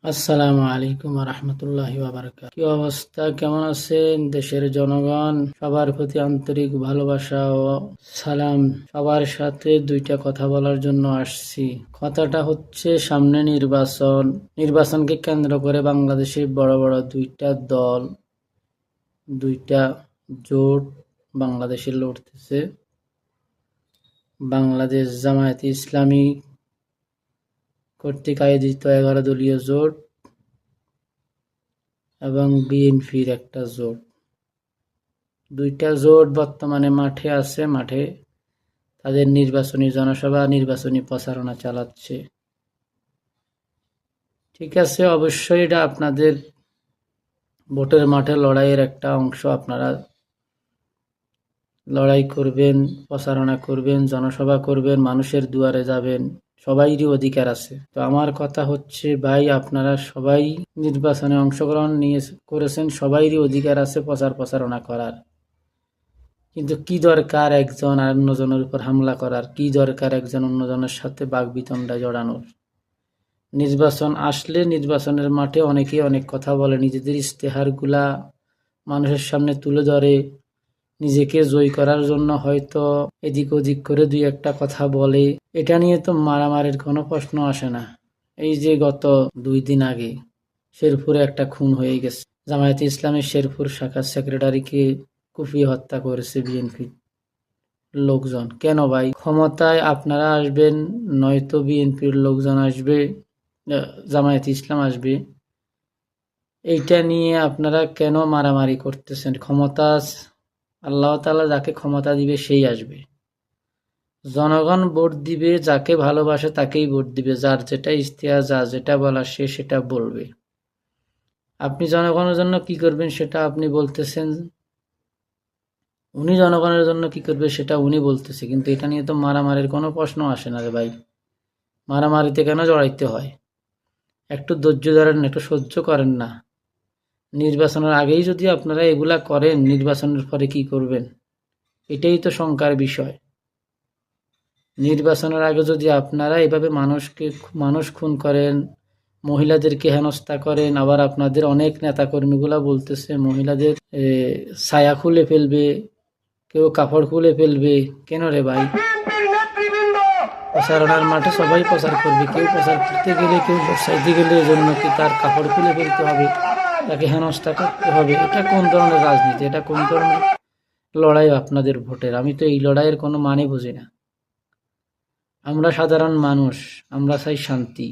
আসসালামু আলাইকুম রহমতুল্লাহি ওয়াবারাকাতুহু। কি অবস্থা, কেমন আছেন দেশের জনগণ? সবার প্রতি আন্তরিক ভালোবাসা ও সালাম। সবার সাথে দুইটা কথা বলার জন্য আসছি। কথাটা হচ্ছে সামনে নির্বাচনকে কেন্দ্র করে বাংলাদেশে বড় বড় দুইটা দল, দুইটা জোট বাংলাদেশে লড়তেছে। বাংলাদেশ জামায়াতে ইসলামী কর্তৃক আয়োজিত 11 দলীয় জোট এবং বিএনপির একটা জোট। দুইটা জোট বর্তমানে মাঠে আছে, মাঠে তাদের নির্বাচনী জনসভা, নির্বাচনী প্রচারণা চালাচ্ছে। ঠিক আছে, অবশ্যই এটা আপনাদের ভোটের মাঠে লড়াইয়ের একটা অংশ। আপনারা লড়াই করবেন, প্রচারণা করবেন, জনসভা করবেন, মানুষের দুয়ারে যাবেন, সবাইরই অধিকার আছে। তো আমার কথা হচ্ছে ভাই, আপনারা সবাই নির্বাচনে অংশগ্রহণ করেছেন, সবাইরই অধিকার আছে প্রচারণা করার। কিন্তু কি দরকার একজন আর অন্যজনের উপর হামলা করার? কি দরকার একজন অন্যজনের সাথে বাগবিতণ্ডা জড়ানোর? নির্বাচন আসলে নির্বাচনের মাঠে অনেকেই অনেক কথা বলে, নিজেদের ইশতেহারগুলা মানুষের সামনে তুলে ধরে, নিজেকে জয়ী করার জন্য হয়তো এদিক ওদিক করে দুই একটা কথা বলে। এটা নিয়ে তো মারামারির কোনো প্রশ্ন আসে না। এই যে গত 2 দিন আগে শেরপুরে একটা খুন হয়ে গেছে। জামায়াতে ইসলামের শেরপুর শাখার সেক্রেটারিকে কুপিয়ে হত্যা করেছে বিএনপি লোকজন। কেন ভাই? ক্ষমতায় আপনারা আসবেন, নয়তো বিএনপির লোকজন আসবে, জামায়াতে ইসলাম আসবে। এইটা নিয়ে আপনারা কেন মারামারি করতেছেন? ক্ষমতা আল্লাহ তাআলা যাকে ক্ষমতা দিবে সেই আসবে। জনগণ ভোট দিবে, যাকে ভালোবাসে তাকেই ভোট দিবে। যার যেটা ইশতেহার, যার যেটা বলার সে সেটা বলবে। আপনি জনগণের জন্য কি করবেন সেটা আপনি বলতেছেন, উনি জনগণের জন্য কি করবে সেটা উনি বলতেছে। কিন্তু এটা নিয়ে তো মারামারির কোনো প্রশ্ন আসে না রে ভাই। মারামারিতে কেন জড়াইতে হয়? একটু ধৈর্য ধরেন, একটু সহ্য করেন না। নির্বাচনের আগেই যদি আপনারা এগুলা করেন, নির্বাচনের পরে কি করবেন? এটাই তো শঙ্কার বিষয়। নির্বাচনের আগে যদি আপনারা এভাবে মানুষ খুন করেন, মহিলাদেরকে হেনস্থা করেন, আবার আপনাদের অনেক নেতাকর্মীগুলা বলতেছে মহিলাদের ছায়া খুলে ফেলবে, কেউ কাপড় খুলে ফেলবে। কেন রে ভাই? প্রচারণার মাঠে সবাই প্রচার করবে, কেউ প্রচার করতে গেলে, কেউ বসাইতে গেলে এজন্য কি তার কাপড় খুলে ফেলতে হবে, তাকে হেনস্থা করতে হবে? এটা কোন ধরনের রাজনীতি? এটা কোন ধরনের লড়াই আপনাদের ভোটের? আমি তো এই লড়াইয়ের কোনো মানে বুঝি না। আমরা সাধারণ মানুষ, আমরা চাই শান্তি।